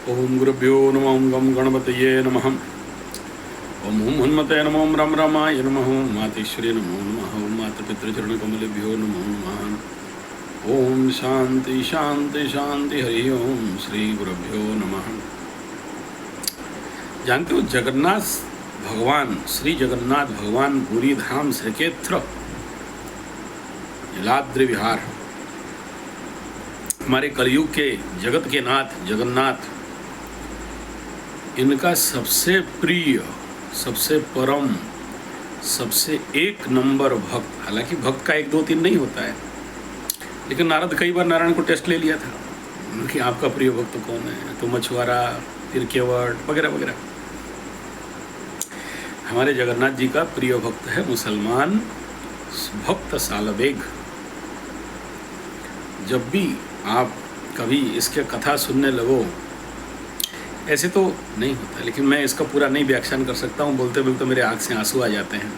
ओम गुरुभ्यो नमः। ओम गम गणपतये नमः। ओम हुम हनुमते नमः। ओम रम रमाय नमः। ओम मातेश्वरी नमो नमः। ओम मातापितृचरणकमलेभ्यो नमो नमः। ओम शांति शांति शांति। हरि ओम श्री गुरुभ्यो नमः। जानते हो जगन्नाथ भगवान, श्री जगन्नाथ भगवान पुरी धाम श्रीक्षेत्र नीलाद्रि विहार, हमारे कलयुग के जगत के नाथ जगन्नाथ, इनका सबसे प्रिय, सबसे परम, सबसे एक नंबर भक्त। हालांकि भक्त का 1 2 3 नहीं होता है, लेकिन नारद कई बार नारायण को टेस्ट ले लिया था कि आपका प्रिय भक्त कौन है, तो मछुआरा, फिर केवट वगैरह वगैरह। हमारे जगन्नाथ जी का प्रिय भक्त है मुसलमान भक्त सालवेग। जब भी आप कभी इसके कथा सुनने लगो, ऐसे तो नहीं होता, लेकिन मैं इसका पूरा नहीं व्याख्यान कर सकता हूँ, बोलते बोलते मेरे आँख से आंसू आ जाते हैं।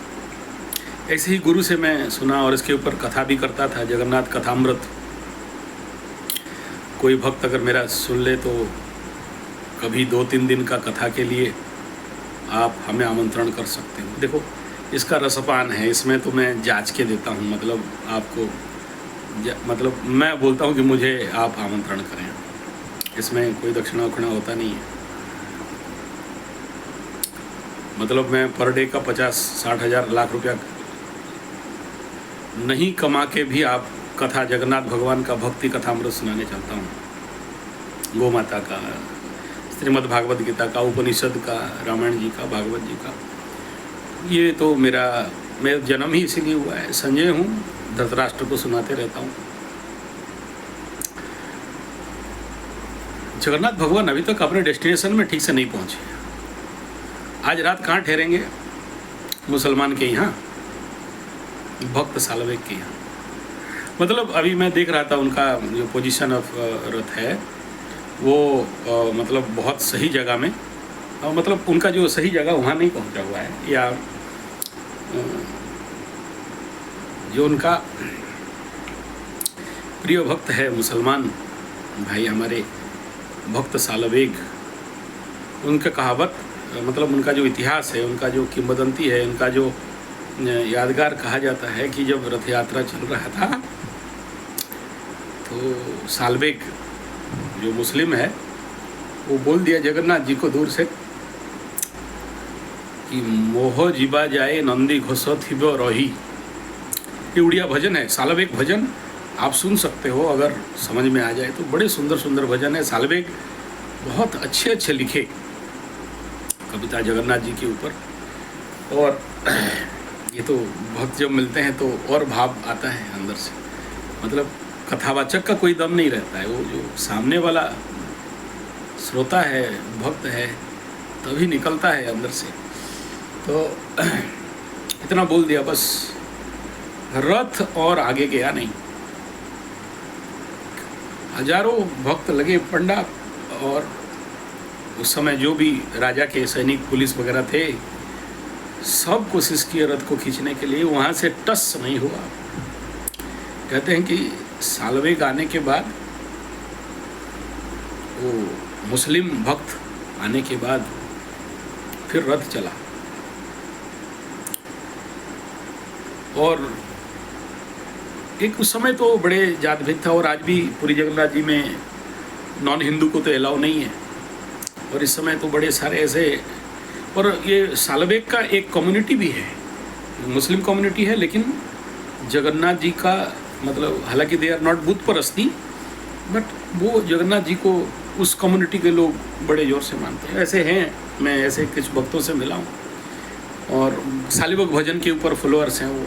ऐसे ही गुरु से मैं सुना और इसके ऊपर कथा भी करता था, जगन्नाथ कथामृत। कोई भक्त अगर मेरा सुन ले तो कभी 2 3 दिन का कथा के लिए आप हमें आमंत्रण कर सकते हो। देखो इसका रसपान है, इसमें तो मैं जांच के देता हूँ, मतलब आपको मतलब मैं बोलता हूँ कि मुझे आप आमंत्रण करें, इसमें कोई दक्षिणा उक्षिणा होता नहीं है। मतलब मैं पर डे का 50-60 हज़ार लाख रुपया नहीं कमा के भी आप कथा जगन्नाथ भगवान का भक्ति कथामृत सुनाने चलता हूँ। गौ माता का, श्रीमद् भागवत गीता का, उपनिषद का, रामायण जी का, भागवत जी का। ये तो मेरा जन्म ही इसीलिए हुआ है। संजय हूँ, धृतराष्ट्र को सुनाते रहता हूँ। जगन्नाथ भगवान अभी तक अपने डेस्टिनेशन में ठीक से नहीं पहुँचे। आज रात कहाँ ठहरेंगे? मुसलमान के यहाँ, भक्त सालवेग के यहाँ। मतलब अभी मैं देख रहा था उनका जो पोजीशन ऑफ रथ है वो मतलब बहुत सही जगह में, मतलब उनका जो सही जगह वहाँ नहीं पहुँचा हुआ है, या जो उनका प्रिय भक्त है मुसलमान भाई हमारे भक्त सालवेग, उनका कहावत, मतलब उनका जो इतिहास है, उनका जो किंवदंती है, उनका जो यादगार कहा जाता है कि जब रथ यात्रा चल रहा था तो सालवेग जो मुस्लिम है वो बोल दिया जगन्नाथ जी को दूर से कि मोह जीवा जाए नंदी घोष थिब रही। ये उड़िया भजन है, सालवेग भजन आप सुन सकते हो अगर समझ में आ जाए तो। बड़े सुंदर सुंदर भजन है। सालवेग बहुत अच्छे अच्छे लिखे कविता जगन्नाथ जी के ऊपर, और ये तो भक्त जब मिलते हैं तो और भाव आता है अंदर से। मतलब कथावाचक का कोई दम नहीं रहता है, वो जो सामने वाला श्रोता है, भक्त है, तभी निकलता है अंदर से। तो इतना बोल दिया बस, रथ और आगे गया नहीं। हजारों भक्त लगे, पंडा, और उस समय जो भी राजा के सैनिक, पुलिस वगैरह थे, सब कोशिश किए रथ को खींचने के लिए, वहाँ से टस नहीं हुआ। कहते हैं कि सालवेग आने के बाद, वो मुस्लिम भक्त आने के बाद फिर रथ चला। और एक उस समय तो बड़े जात भेद था, और आज भी पूरी जगन्नाथ जी में नॉन हिंदू को तो अलाउ नहीं है। और इस समय तो बड़े सारे ऐसे, और ये सालवेग का एक कम्युनिटी भी है, मुस्लिम कम्युनिटी है, लेकिन जगन्नाथ जी का मतलब, हालांकि दे आर नॉट बुत परस्ती, बट वो जगन्नाथ जी को उस कम्युनिटी के लोग बड़े जोर से मानते हैं। ऐसे हैं, मैं ऐसे कुछ भक्तों से मिला हूँ, और सालवेग भजन के ऊपर फॉलोअर्स हैं। वो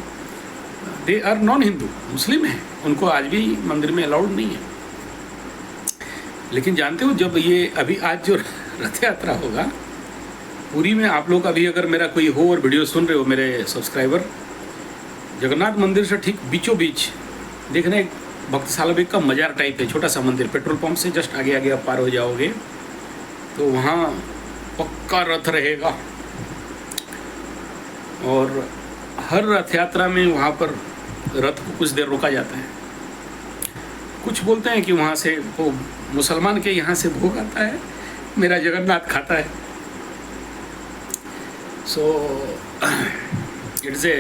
दे आर नॉन हिंदू, मुस्लिम हैं, उनको आज भी मंदिर में अलाउड नहीं है। लेकिन जानते हो, जब ये अभी आज जो रथ यात्रा होगा पुरी में, आप लोग अभी अगर मेरा कोई हो और वीडियो सुन रहे हो मेरे सब्सक्राइबर, जगन्नाथ मंदिर से ठीक बीचों बीच देखना एक भक्त सालवेग का मजार टाइप है, छोटा सा मंदिर। पेट्रोल पंप से जस्ट आगे आगे आप पार हो जाओगे तो वहाँ पक्का रथ रहेगा, और हर रथ यात्रा में वहाँ पर रथ को कुछ देर रोका जाता है। कुछ बोलते हैं कि वहाँ से वो मुसलमान के यहाँ से भोग आता है, मेरा जगन्नाथ खाता है। सो इट्स ए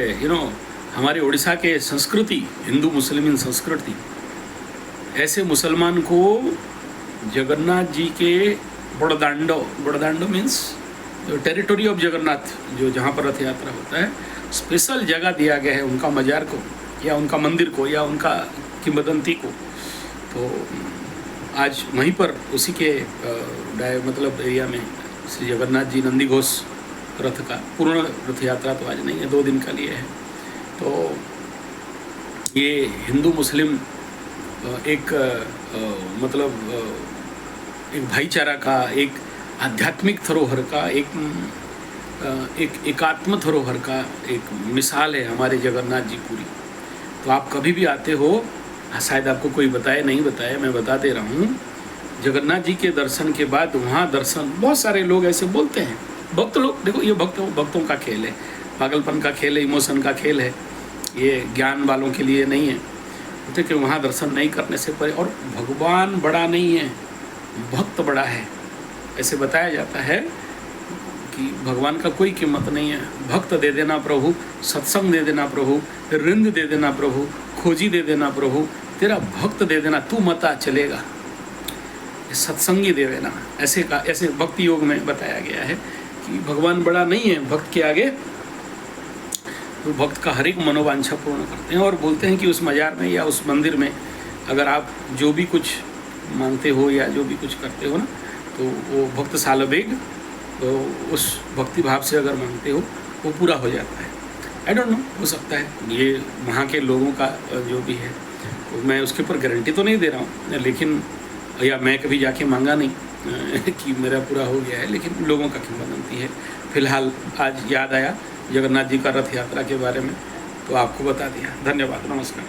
हमारे उड़ीसा के संस्कृति, हिंदू मुस्लिम संस्कृति, ऐसे मुसलमान को जगन्नाथ जी के बड़दांडो मीन्स टेरिटोरी ऑफ जगन्नाथ, जो जहाँ पर रथ यात्रा होता है, स्पेशल जगह दिया गया है उनका मजार को या उनका मंदिर को या उनका किंवदंती को। तो आज वहीं पर उसी के मतलब एरिया में श्री जगन्नाथ जी नंदी घोष रथ का पूर्ण रथ यात्रा तो आज नहीं है, 2 दिन का लिए है। तो ये हिंदू मुस्लिम एक भाईचारा का, एक आध्यात्मिक धरोहर का, एक एकात्म धरोहर का एक मिसाल है हमारे जगन्नाथ जी पूरी। तो आप कभी भी आते हो, शायद आपको कोई बताए नहीं बताया, मैं बता दे रहा हूँ, जगन्नाथ जी के दर्शन के बाद वहाँ दर्शन, बहुत सारे लोग ऐसे बोलते हैं, भक्त लोग, देखो ये भक्तों का खेल है, पागलपन का खेल है, इमोशन का खेल है, ये ज्ञान वालों के लिए नहीं है। बोलते कि वहाँ दर्शन नहीं करने से परे, और भगवान बड़ा नहीं है, भक्त बड़ा है। ऐसे बताया जाता है कि भगवान का कोई कीमत नहीं है। भक्त दे देना प्रभु, सत्संग दे देना प्रभु, रिंद दे देना प्रभु, खोजी दे देना प्रभु, तेरा भक्त दे देना, तू मता चलेगा, सत्संगी दे देना। ऐसे भक्ति योग में बताया गया है कि भगवान बड़ा नहीं है, भक्त के आगे तो भक्त का हर एक मनोवांछा पूर्ण करते हैं। और बोलते हैं कि उस मजार में या उस मंदिर में अगर आप जो भी कुछ मांगते हो या जो भी कुछ करते हो ना, तो वो भक्त सालबेग, तो उस भक्ति भाव से अगर मांगते हो वो पूरा हो जाता है। आई डोंट नो, हो सकता है ये वहाँ के लोगों का जो भी है, तो मैं उसके ऊपर गारंटी तो नहीं दे रहा हूँ, लेकिन या मैं कभी जाके मांगा नहीं कि मेरा पूरा हो गया है, लेकिन लोगों का किंवदंती है। फिलहाल आज याद आया जगन्नाथ जी का रथ यात्रा के बारे में, तो आपको बता दिया। धन्यवाद, नमस्कार।